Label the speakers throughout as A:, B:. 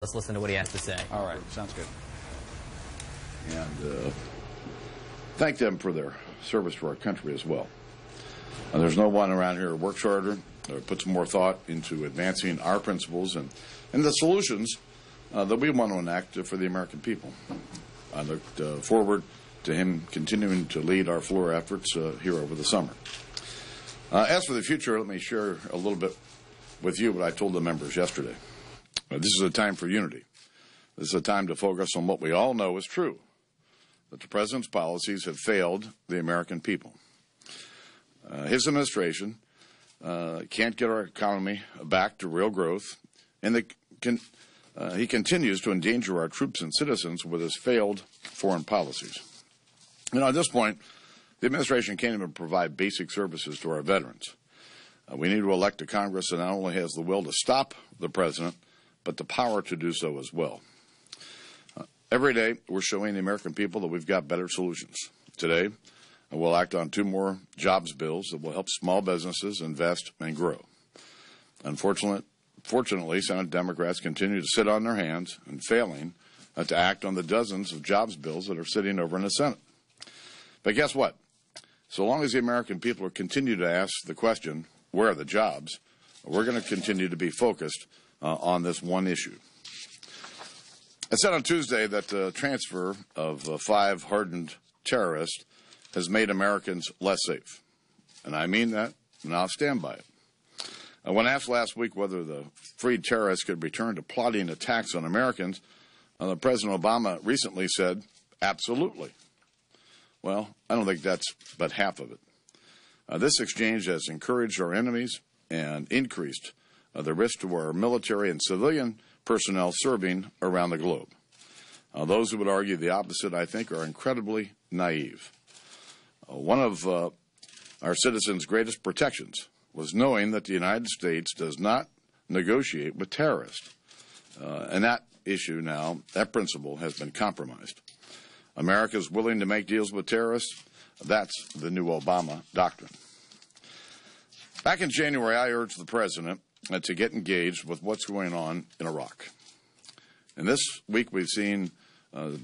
A: Let's listen to what he has to say.
B: All right, sounds good.
C: And thank them for their service to our country as well. And there's no one around here who works harder or puts more thought into advancing our principles and the solutions that we want to enact for the American people. I look forward to him continuing to lead our floor efforts here over the summer. As for the future, let me share a little bit with you what I told the members yesterday. This is a time for unity. This is a time to focus on what we all know is true, that the President's policies have failed the American people. His administration can't get our economy back to real growth, and he continues to endanger our troops and citizens with his failed foreign policies. You know, at this point, the administration can't even provide basic services to our veterans. We need to elect a Congress that not only has the will to stop the President, but the power to do so as well. Every day, we're showing the American people that we've got better solutions. Today, we'll act on 2 more jobs bills that will help small businesses invest and grow. Fortunately, Senate Democrats continue to sit on their hands and failing to act on the dozens of jobs bills that are sitting over in the Senate. But guess what? So long as the American people continue to ask the question, where are the jobs, we're going to continue to be focused on this one issue. I said on Tuesday that the transfer of 5 hardened terrorists has made Americans less safe. And I mean that, and I'll stand by it. When asked last week whether the freed terrorists could return to plotting attacks on Americans, President Obama recently said, absolutely. Well, I don't think that's but half of it. This exchange has encouraged our enemies and increased the risk to our military and civilian personnel serving around the globe. Those who would argue the opposite, I think, are incredibly naive. One of our citizens' greatest protections was knowing that the United States does not negotiate with terrorists. And that issue now, that principle has been compromised. America is willing to make deals with terrorists. That's the new Obama doctrine. Back in January, I urged the President to get engaged with what's going on in Iraq. And this week we've seen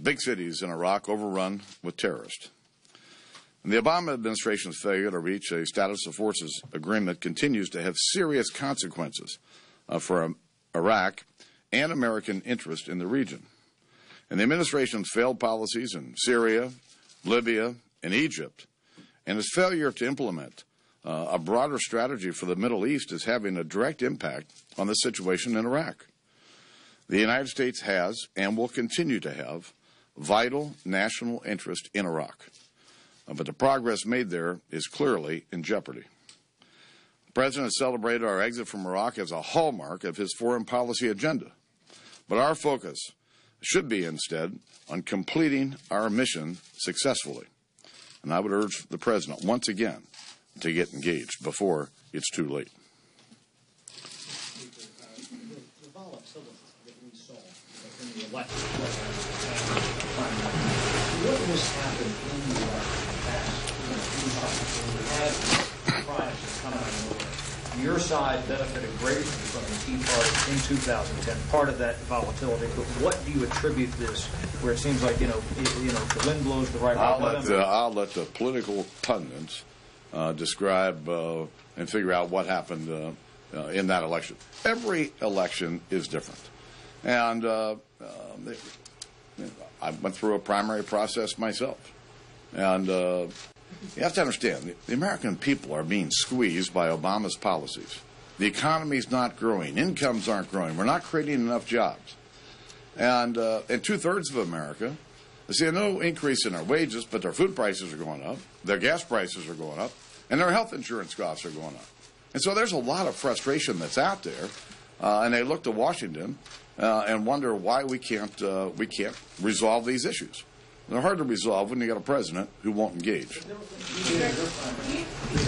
C: big cities in Iraq overrun with terrorists. And the Obama administration's failure to reach a status of forces agreement continues to have serious consequences for Iraq and American interest in the region. And the administration's failed policies in Syria, Libya, and Egypt, and its failure to implement a broader strategy for the Middle East is having a direct impact on the situation in Iraq. The United States has and will continue to have vital national interest in Iraq. But the progress made there is clearly in jeopardy. The President has celebrated our exit from Iraq as a hallmark of his foreign policy agenda. But our focus should be instead on completing our mission successfully. And I would urge the President once again to get engaged before it's too late.
D: The volatility that we saw in the election, what has happened in the election in the past? When we had crisis come out of nowhere. Your side benefited greatly from the Tea Party in 2010, part of that volatility. But what do you attribute this, where it seems like, the wind blows the right way?
C: I'll let the political pundits describe and figure out what happened in that election. Every election is different. And I went through a primary process myself. And you have to understand, the American people are being squeezed by Obama's policies. The economy's not growing. Incomes aren't growing. We're not creating enough jobs. And 2/3 of America, they see no increase in their wages, but their food prices are going up, their gas prices are going up, and their health insurance costs are going up. And so there's a lot of frustration that's out there, and they look to Washington and wonder why we can't resolve these issues. They're hard to resolve when you got a president who won't engage.
D: Is there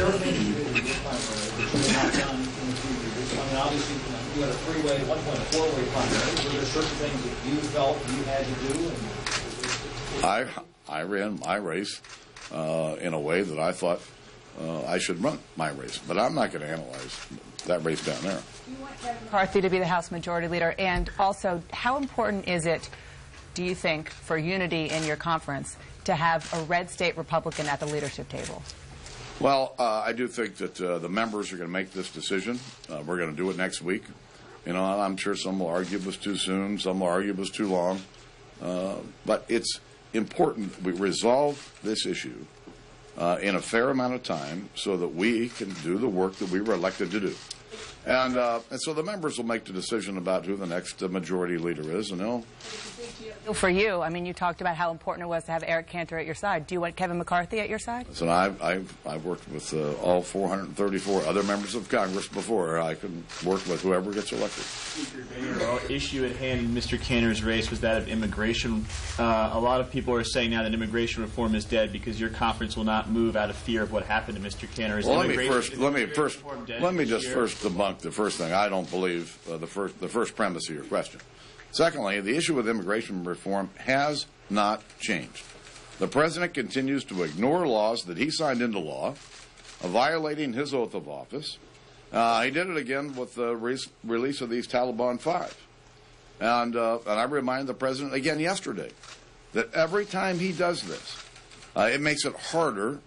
D: anything you did in your primary that you have not done in the previous? I mean, obviously, you had a 3-way, at one point a 4-way primary. Were there certain things that you felt you had to do?
C: I ran my race in a way that I thought I should run my race. But I'm not going to analyze that race down there.
A: You want Kevin McCarthy to be the House Majority Leader, and also, how important is it, do you think, for unity in your conference to have a red state Republican at the leadership table?
C: Well, I do think that the members are going to make this decision. We're going to do it next week. You know, I'm sure some will argue it was too soon, some will argue it was too long. But it's important we resolve this issue in a fair amount of time so that we can do the work that we were elected to do. And so the members will make the decision about who the next majority leader is, and they'll...
A: For you, I mean, you talked about how important it was to have Eric Cantor at your side. Do you want Kevin McCarthy at your side?
C: So I've worked with all 434 other members of Congress before. I can work with whoever gets elected.
B: Speaker Boehner, the issue at hand in Mr. Cantor's race was that of immigration. A lot of people are saying now that immigration reform is dead because your conference will not move out of fear of what happened to Mr. Cantor.
C: Well, let me just first debunk the first thing. I don't believe the first premise of your question. Secondly, the issue with immigration reform has not changed. The President continues to ignore laws that he signed into law, violating his oath of office. He did it again with the release of these Taliban 5. And I remind the President again yesterday that every time he does this, it makes it harder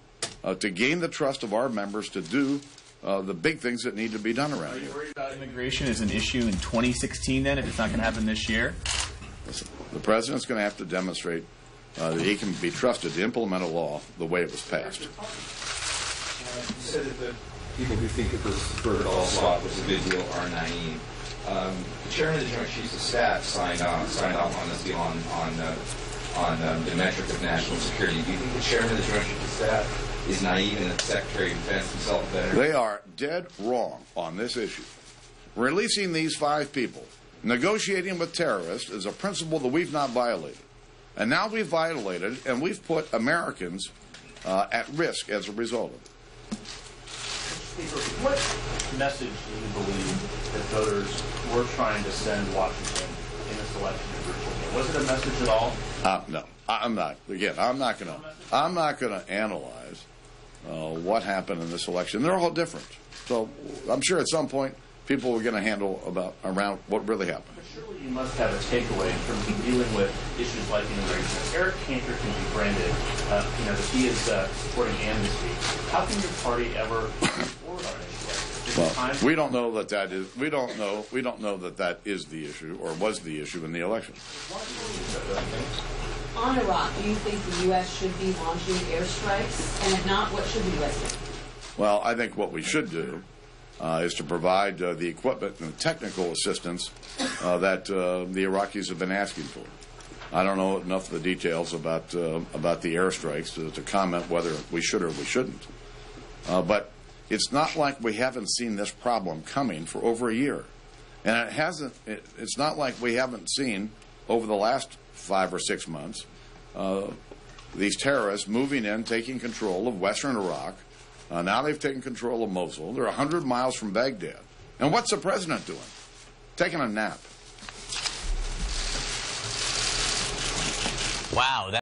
C: to gain the trust of our members to do the big things that need to be done around here.
B: Are you worried about immigration as an issue in 2016 then, if it's not going to happen this year?
C: Listen, the President's going to have to demonstrate that he can be trusted to implement a law the way it was passed.
E: You said that the people who think that this Bergdahl swap was a good deal are naive. The chairman of the Joint Chiefs of Staff signed off on this deal on the metric of national security. Do you think the chairman of the Joint Chiefs of Staff is naive and that the Secretary of Defense himself better?
C: They are dead wrong on this issue. Releasing these 5 people, negotiating with terrorists, is a principle that we've not violated. And now we've violated it, and we've put Americans at risk as a result of it.
F: What message do you believe that voters were trying to send Washington in this election in Virginia? Was it a message at all?
C: No, I'm not. Again, I'm not going to analyze what happened in this election. They're all different. So I'm sure at some point people are going to handle around what really happened.
F: But surely you must have a takeaway in terms of dealing with issues like immigration. Eric Cantor can be branded, that he is supporting amnesty. How can your party ever support on an issue like this?
C: Well, we don't know that that is. We don't know that that is the issue or was the issue in the election.
G: On Iraq, do you think the U.S. should be launching airstrikes? And if not, what should the U.S. do?
C: Well, I think what we should do is to provide the equipment and technical assistance that the Iraqis have been asking for. I don't know enough of the details about the airstrikes to comment whether we should or we shouldn't. But it's not like we haven't seen this problem coming for over a year. And it hasn't. It's not like we haven't seen over the last 5 or 6 months these terrorists moving in, taking control of western Iraq. Now they've taken control of Mosul. They're 100 miles from Baghdad. And what's the president doing? Taking a nap.
H: Wow.